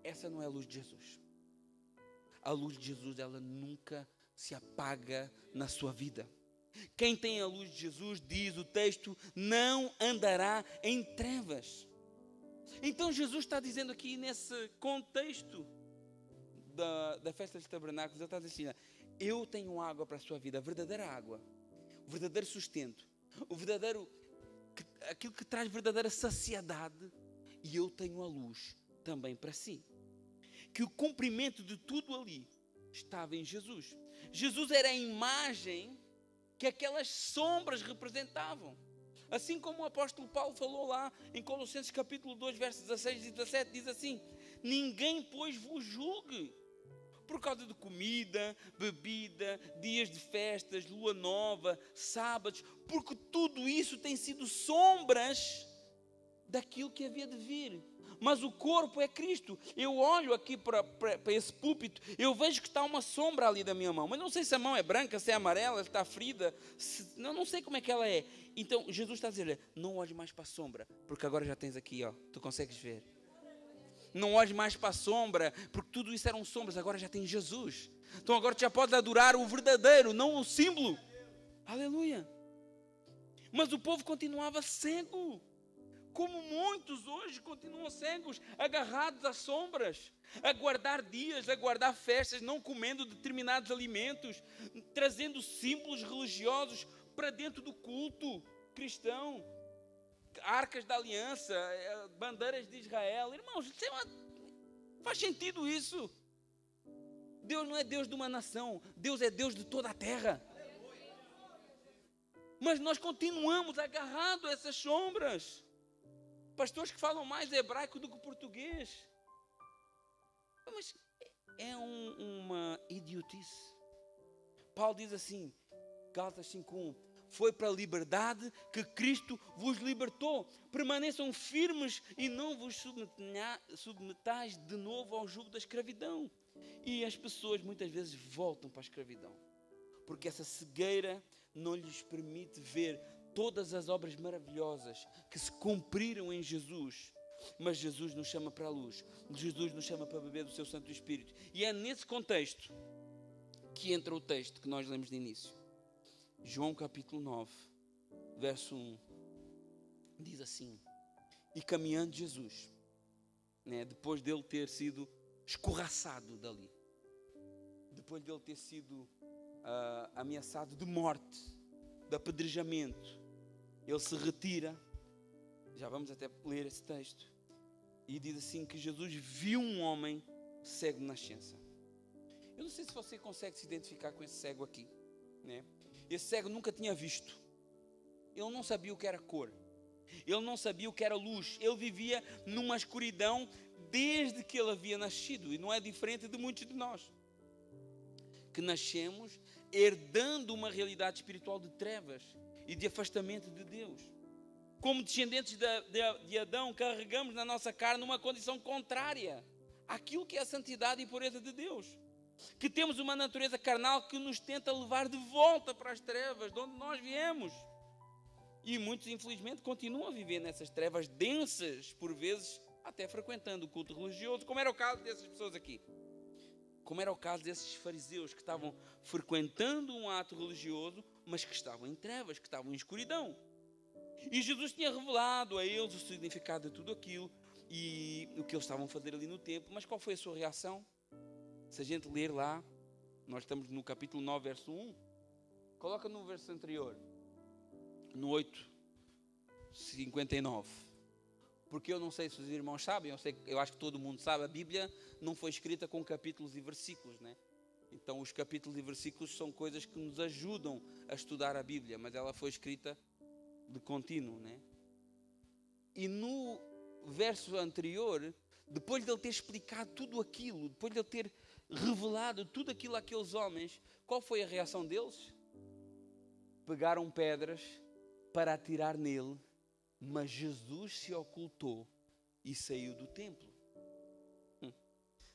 Essa não é a luz de Jesus. A luz de Jesus, ela nunca se apaga na sua vida. Quem tem a luz de Jesus, diz o texto, não andará em trevas. Então Jesus está dizendo aqui nesse contexto da festa dos tabernáculos, ele está dizendo assim, eu tenho água para a sua vida, a verdadeira água, o verdadeiro sustento, aquilo que traz verdadeira saciedade, e eu tenho a luz também para si. Que o cumprimento de tudo ali estava em Jesus. Jesus era a imagem que aquelas sombras representavam. Assim como o apóstolo Paulo falou lá em Colossenses capítulo 2, versos 16 e 17, diz assim, ninguém, pois, vos julgue por causa de comida, bebida, dias de festas, lua nova, sábados, porque tudo isso tem sido sombras daquilo que havia de vir. Mas o corpo é Cristo. Eu olho aqui para esse púlpito, eu vejo que está uma sombra ali da minha mão, mas não sei se a mão é branca, se é amarela, se está ferida, não sei como é que ela é. Então Jesus está a dizer, não olhe mais para a sombra, porque agora já tens aqui, ó, tu consegues ver. Não olhe mais para a sombra, porque tudo isso eram sombras, agora já tem Jesus. Então agora tu já podes adorar o verdadeiro, não o símbolo. Aleluia. Mas o povo continuava cego, como muitos hoje continuam cegos, agarrados às sombras, a guardar dias, a guardar festas, não comendo determinados alimentos, trazendo símbolos religiosos para dentro do culto cristão, arcas da aliança, bandeiras de Israel. Irmãos, faz sentido isso? Deus não é Deus de uma nação, Deus é Deus de toda a terra. Mas nós continuamos agarrados a essas sombras. Pastores que falam mais hebraico do que português. Mas é uma idiotice. Paulo diz assim, Gálatas 5:1, foi para a liberdade que Cristo vos libertou. Permaneçam firmes e não vos submetais de novo ao jugo da escravidão. E as pessoas muitas vezes voltam para a escravidão, porque essa cegueira não lhes permite ver todas as obras maravilhosas que se cumpriram em Jesus. Mas Jesus nos chama para a luz. Jesus nos chama para beber do seu Santo Espírito. E é nesse contexto que entra o texto que nós lemos de início. João capítulo 9, verso 1. Diz assim, e caminhando Jesus, depois dele ter sido escorraçado dali, depois dele ter sido ameaçado de morte, de apedrejamento, ele se retira. Já vamos até ler esse texto. E diz assim que Jesus viu um homem cego de nascença. Eu não sei se você consegue se identificar com esse cego aqui, né? Esse cego nunca tinha visto. Ele não sabia o que era cor. Ele não sabia o que era luz. Ele vivia numa escuridão desde que ele havia nascido. E não é diferente de muitos de nós, que nascemos herdando uma realidade espiritual de trevas e de afastamento de Deus. Como descendentes de Adão, carregamos na nossa carne uma condição contrária àquilo que é a santidade e pureza de Deus. Que temos uma natureza carnal que nos tenta levar de volta para as trevas de onde nós viemos. E muitos, infelizmente, continuam a viver nessas trevas densas, por vezes até frequentando o culto religioso, como era o caso dessas pessoas aqui. Como era o caso desses fariseus que estavam frequentando um ato religioso, mas que estavam em trevas, que estavam em escuridão. E Jesus tinha revelado a eles o significado de tudo aquilo e o que eles estavam a fazer ali no templo. Mas qual foi a sua reação? Se a gente ler lá, nós estamos no capítulo 9, verso 1. Coloca no verso anterior, no 8:59. Porque eu não sei se os irmãos sabem, eu acho que todo mundo sabe, a Bíblia não foi escrita com capítulos e versículos, né? Então os capítulos e versículos são coisas que nos ajudam a estudar a Bíblia, mas ela foi escrita de contínuo, né? E no verso anterior, depois de ele ter explicado tudo aquilo, depois de ele ter revelado tudo aquilo àqueles homens, qual foi a reação deles? Pegaram pedras para atirar nele, mas Jesus se ocultou e saiu do templo.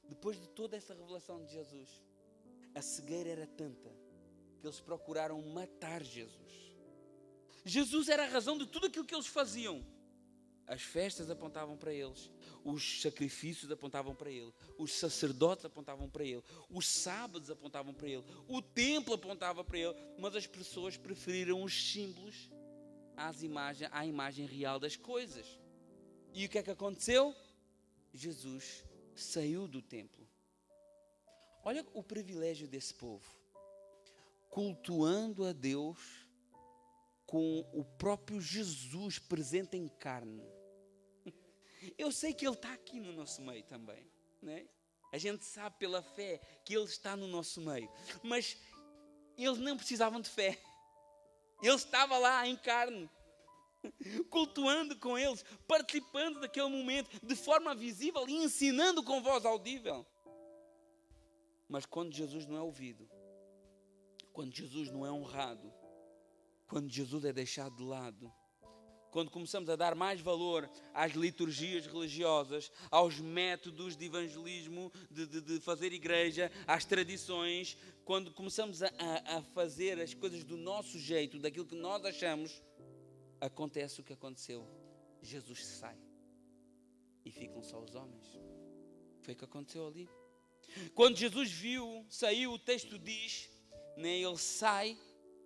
Depois de toda essa revelação de Jesus, a cegueira era tanta que eles procuraram matar Jesus. Jesus era a razão de tudo aquilo que eles faziam. As festas apontavam para eles, os sacrifícios apontavam para ele, os sacerdotes apontavam para ele, os sábados apontavam para ele, o templo apontava para ele, mas as pessoas preferiram os símbolos à imagem real das coisas. E o que é que aconteceu? Jesus saiu do templo. Olha o privilégio desse povo, cultuando a Deus com o próprio Jesus presente em carne. Eu sei que Ele está aqui no nosso meio também, né? A gente sabe pela fé que Ele está no nosso meio, mas eles não precisavam de fé. Ele estava lá em carne, cultuando com eles, participando daquele momento de forma visível e ensinando com voz audível. Mas quando Jesus não é ouvido, quando Jesus não é honrado, quando Jesus é deixado de lado, quando começamos a dar mais valor às liturgias religiosas, aos métodos de evangelismo, de fazer igreja, às tradições, quando começamos a fazer as coisas do nosso jeito, daquilo que nós achamos, acontece o que aconteceu. Jesus sai e ficam só os homens. Foi o que aconteceu ali. Quando Jesus saiu, o texto diz, né, ele sai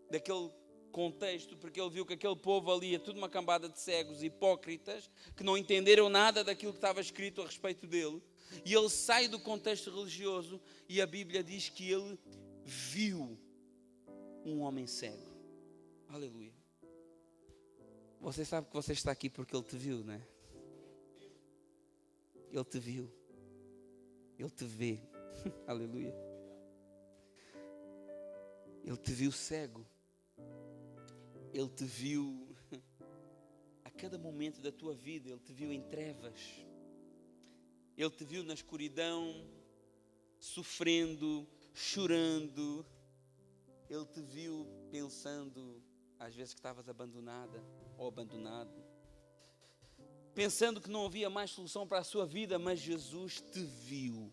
daquele contexto, porque ele viu que aquele povo ali é tudo uma cambada de cegos hipócritas, que não entenderam nada daquilo que estava escrito a respeito dele, e ele sai do contexto religioso, e a Bíblia diz que ele viu um homem cego. Aleluia. Você sabe que você está aqui porque ele te viu, não é? Ele te viu. Ele te vê. Aleluia. Ele te viu cego. Ele te viu a cada momento da tua vida. Ele te viu em trevas. Ele te viu na escuridão, sofrendo, chorando. Ele te viu pensando, às vezes, que estavas abandonada ou abandonado, pensando que não havia mais solução para a sua vida, mas Jesus te viu.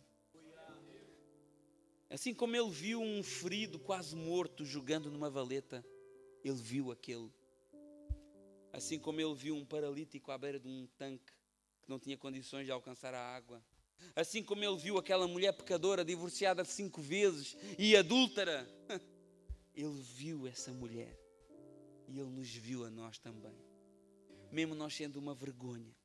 Assim como ele viu um ferido quase morto jogando numa valeta, ele viu aquele. Assim como ele viu um paralítico à beira de um tanque que não tinha condições de alcançar a água. Assim como ele viu aquela mulher pecadora divorciada 5 vezes e adúltera. Ele viu essa mulher e ele nos viu a nós também. Mesmo nós sendo uma vergonha,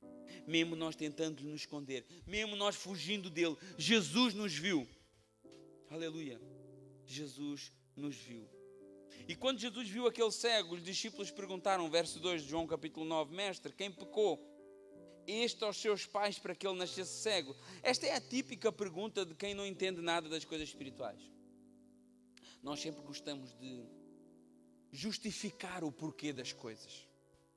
mesmo nós tentando nos esconder, mesmo nós fugindo dele, Jesus nos viu. Aleluia. Jesus nos viu. E quando Jesus viu aquele cego, os discípulos perguntaram, verso 2 de João capítulo 9, Mestre, quem pecou? Este aos seus pais para que ele nascesse cego? Esta é a típica pergunta de quem não entende nada das coisas espirituais. Nós sempre gostamos de justificar o porquê das coisas,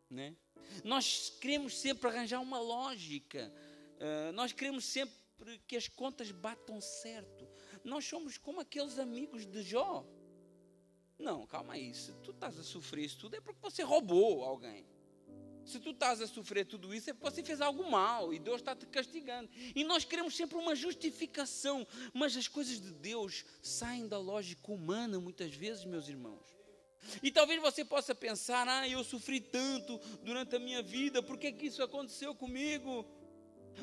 né? Nós queremos sempre arranjar uma lógica. Nós queremos sempre que as contas batam certo. Nós somos como aqueles amigos de Jó. Não, calma aí. Se tu estás a sofrer isso tudo é porque você roubou alguém. Se tu estás a sofrer tudo isso é porque você fez algo mal e Deus está te castigando. E nós queremos sempre uma justificação. Mas as coisas de Deus saem da lógica humana muitas vezes, meus irmãos. E talvez você possa pensar, eu sofri tanto durante a minha vida, por que é que isso aconteceu comigo?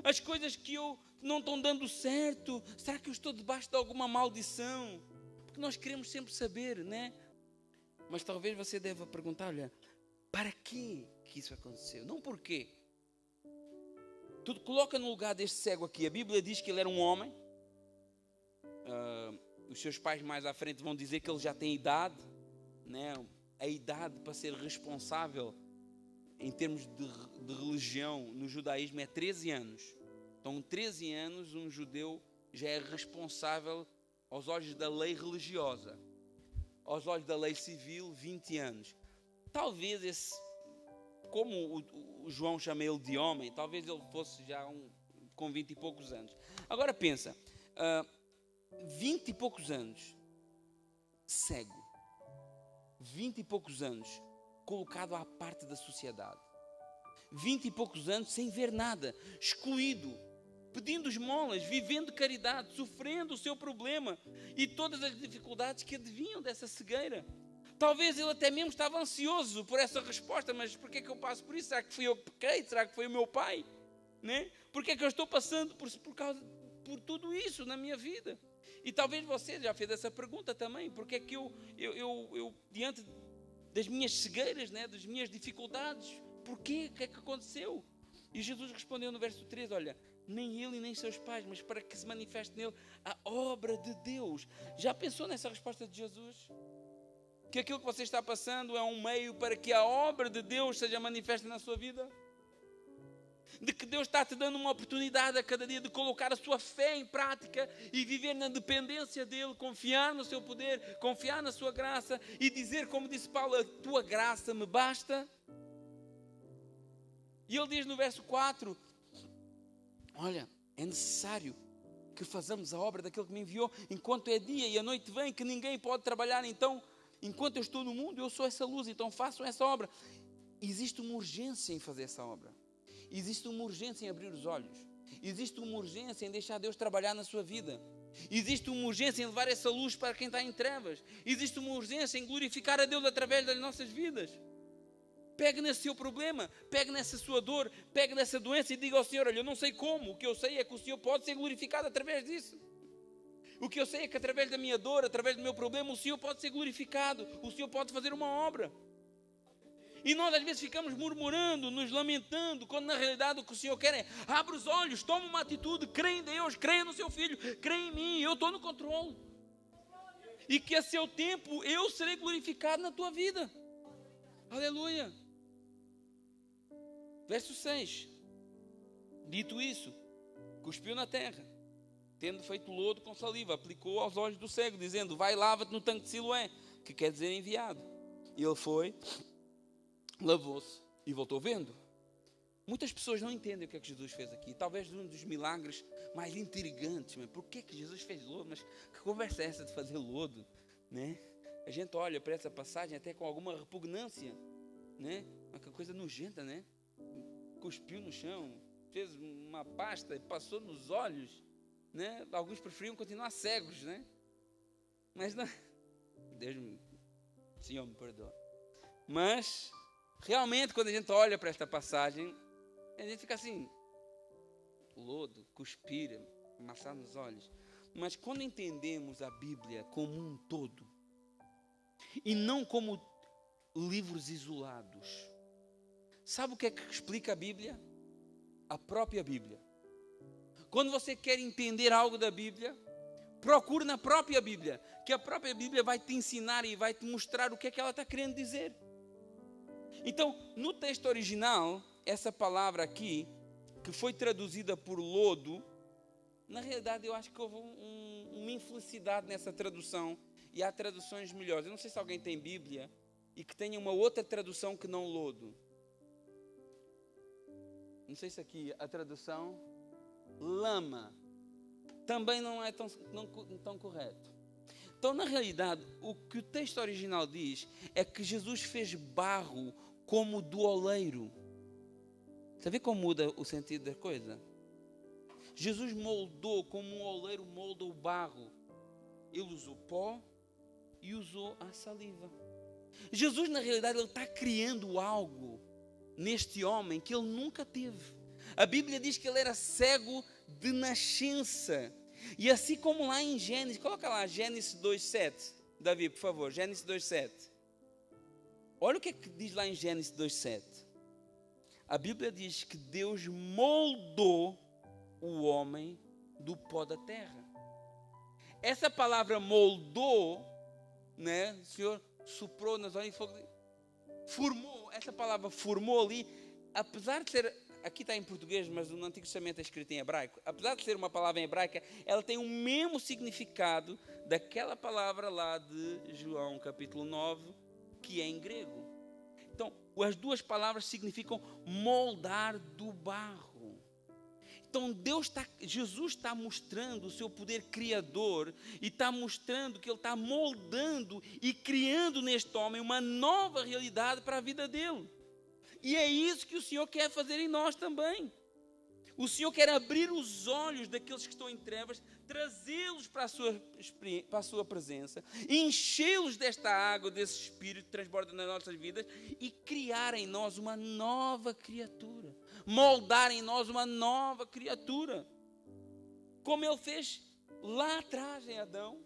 As coisas que eu não estão dando certo, será que eu estou debaixo de alguma maldição? Porque nós queremos sempre saber, né? Mas talvez você deva perguntar, olha, para que isso aconteceu? Não porquê. Tu coloca no lugar deste cego aqui, a Bíblia diz que ele era um homem, os seus pais mais à frente vão dizer que ele já tem idade, né? A idade para ser responsável em termos de religião no judaísmo é 13 anos. Então 13 anos um judeu já é responsável aos olhos da lei religiosa. Aos olhos da lei civil, 20 anos. Talvez como o João chama ele de homem, talvez ele fosse já com 20 e poucos anos. Agora pensa, 20 e poucos anos, cego. 20 e poucos anos colocado à parte da sociedade. 20 e poucos anos sem ver nada, excluído, pedindo esmolas, vivendo caridade, sofrendo o seu problema e todas as dificuldades que advinham dessa cegueira. Talvez ele até mesmo estava ansioso por essa resposta, mas por que é que eu passo por isso? Será que fui eu que pequei? Será que foi o meu pai? Né? Por que é que eu estou passando por tudo isso na minha vida? E talvez você já fez essa pergunta também. Por que é que eu diante das minhas cegueiras, né, das minhas dificuldades, por quê? O que é que aconteceu? E Jesus respondeu no verso 3, olha, nem ele e nem seus pais, mas para que se manifeste nele a obra de Deus. Já pensou nessa resposta de Jesus? Que aquilo que você está passando é um meio para que a obra de Deus seja manifesta na sua vida? De que Deus está te dando uma oportunidade a cada dia de colocar a sua fé em prática e viver na dependência dEle, confiar no seu poder, confiar na sua graça e dizer, como disse Paulo, a tua graça me basta. E ele diz no verso 4, olha, é necessário que façamos a obra daquele que me enviou enquanto é dia e a noite vem, que ninguém pode trabalhar. Então, enquanto eu estou no mundo, eu sou essa luz, então façam essa obra. Existe uma urgência em fazer essa obra. Existe uma urgência em abrir os olhos. Existe uma urgência em deixar Deus trabalhar na sua vida. Existe uma urgência em levar essa luz para quem está em trevas. Existe uma urgência em glorificar a Deus através das nossas vidas. Pegue nesse seu problema, pegue nessa sua dor, pegue nessa doença e diga ao Senhor, olha, eu não sei como, o que eu sei é que o Senhor pode ser glorificado através disso. O que eu sei é que através da minha dor, através do meu problema, o Senhor pode ser glorificado, o Senhor pode fazer uma obra. E nós às vezes ficamos murmurando, nos lamentando, quando na realidade o que o Senhor quer é, abre os olhos, toma uma atitude, crê em Deus, creia no seu Filho, creia em mim, eu estou no controle. E que a seu tempo eu serei glorificado na tua vida. Aleluia. Verso 6. Dito isso, cuspiu na terra, tendo feito lodo com saliva, aplicou aos olhos do cego, dizendo, vai, lava-te no tanque de Siloé, que quer dizer enviado. E ele foi, lavou-se e voltou vendo. Muitas pessoas não entendem o que é que Jesus fez aqui. Talvez um dos milagres mais intrigantes. Mas por que é que Jesus fez lodo? Mas que conversa é essa de fazer lodo? Né? A gente olha para essa passagem até com alguma repugnância. Né? Uma coisa nojenta, né? Cuspiu no chão, fez uma pasta e passou nos olhos. Né? Alguns preferiam continuar cegos. Né? Mas não... Deus me... Senhor me perdoa. Mas... realmente, quando a gente olha para esta passagem, a gente fica assim, lodo, cuspir, amassar nos olhos. Mas quando entendemos a Bíblia como um todo, e não como livros isolados, sabe o que é que explica a Bíblia? A própria Bíblia. Quando você quer entender algo da Bíblia, procure na própria Bíblia, que a própria Bíblia vai te ensinar e vai te mostrar o que é que ela está querendo dizer. Então, no texto original, essa palavra aqui, que foi traduzida por lodo, na realidade eu acho que houve uma infelicidade nessa tradução, e há traduções melhores. Eu não sei se alguém tem Bíblia e que tenha uma outra tradução que não lodo. Não sei se aqui a tradução lama também não é tão correto. Então, na realidade, o que o texto original diz é que Jesus fez barro como do oleiro. Você vê como muda o sentido da coisa? Jesus moldou como um oleiro molda o barro. Ele usou pó e usou a saliva. Jesus, na realidade, ele está criando algo neste homem que ele nunca teve. A Bíblia diz que ele era cego de nascença. E assim como lá em Gênesis, coloca lá Gênesis 2:7, Davi, por favor, Gênesis 2:7. Olha o que é que diz lá em Gênesis 2:7. A Bíblia diz que Deus moldou o homem do pó da terra. Essa palavra moldou, né? O Senhor soprou nas olhos e formou. Essa palavra formou ali, apesar de ser... aqui está em português, mas no Antigo Testamento é escrito em hebraico. Apesar de ser uma palavra em hebraica, ela tem o mesmo significado daquela palavra lá de João capítulo 9, que é em grego. Então, as duas palavras significam moldar do barro. Então, Jesus está mostrando o seu poder criador e está mostrando que Ele está moldando e criando neste homem uma nova realidade para a vida dele. E é isso que o Senhor quer fazer em nós também. O Senhor quer abrir os olhos daqueles que estão em trevas, trazê-los para a sua presença, enchê-los desta água, desse Espírito que transborda nas nossas vidas e criar em nós uma nova criatura. Moldar em nós uma nova criatura. Como Ele fez lá atrás em Adão,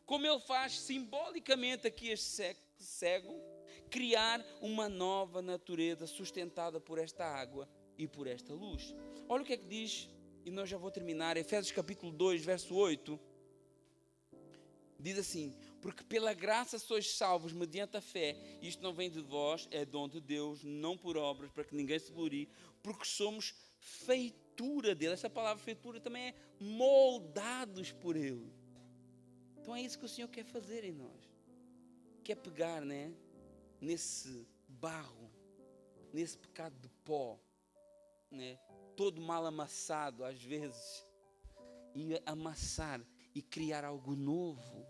como Ele faz simbolicamente aqui este cego, criar uma nova natureza sustentada por esta água e por esta luz. Olha o que é que diz, e nós já vou terminar, Efésios capítulo 2, verso 8. Diz assim: porque pela graça sois salvos mediante a fé, isto não vem de vós, é dom de Deus, não por obras, para que ninguém se glorie, porque somos feitura dele. Essa palavra feitura também é moldados por ele. Então é isso que o Senhor quer fazer em nós. Quer pegar, né, nesse barro, nesse pecado de pó, né, todo mal amassado às vezes, e amassar e criar algo novo,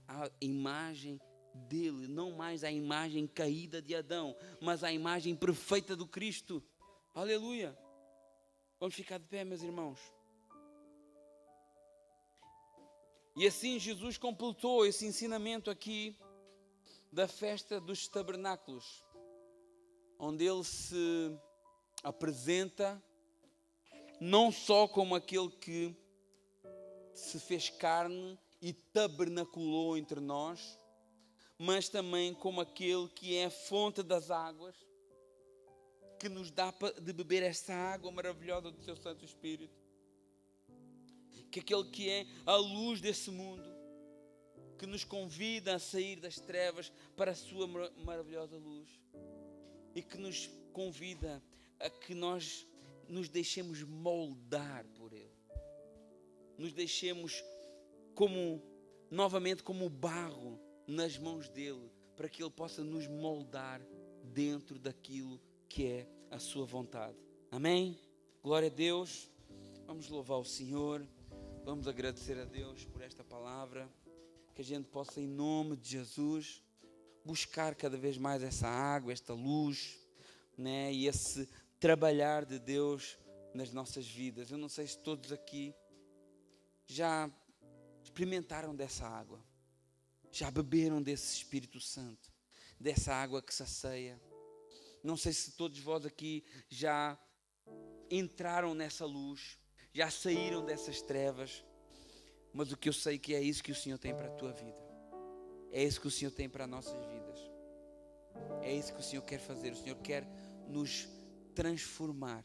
a imagem dele, não mais a imagem caída de Adão, mas a imagem perfeita do Cristo. Aleluia! Vamos ficar de pé, meus irmãos. E assim Jesus completou esse ensinamento aqui da festa dos tabernáculos, onde ele se apresenta não só como aquele que se fez carne e tabernaculou entre nós, mas também como aquele que é a fonte das águas, que nos dá de beber esta água maravilhosa do seu Santo Espírito, que aquele que é a luz desse mundo, que nos convida a sair das trevas para a sua maravilhosa luz, e que nos convida a que nós nos deixemos moldar por Ele, nos deixemos novamente como barro nas mãos dEle, para que Ele possa nos moldar dentro daquilo que é a sua vontade. Amém? Glória a Deus. Vamos louvar o Senhor, vamos agradecer a Deus por esta palavra, que a gente possa, em nome de Jesus, buscar cada vez mais essa água, esta luz, né? E esse trabalhar de Deus nas nossas vidas. Eu não sei se todos aqui já experimentaram dessa água, já beberam desse Espírito Santo, dessa água que sacia. Não sei se todos vós aqui já entraram nessa luz, já saíram dessas trevas, mas o que eu sei que é isso que o Senhor tem para a tua vida, é isso que o Senhor tem para as nossas vidas, é isso que o Senhor quer fazer. O Senhor quer nos transformar,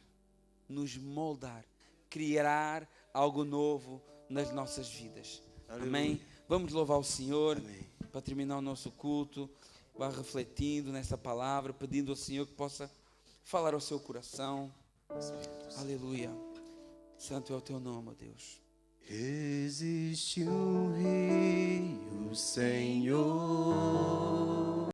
nos moldar, criar algo novo nas nossas vidas. Aleluia. Amém? Vamos louvar o Senhor. Amém. Para terminar o nosso culto, vá refletindo nessa palavra, pedindo ao Senhor que possa falar ao seu coração. Aleluia. Santo é o teu nome, ó Deus. Existe um rio, Senhor,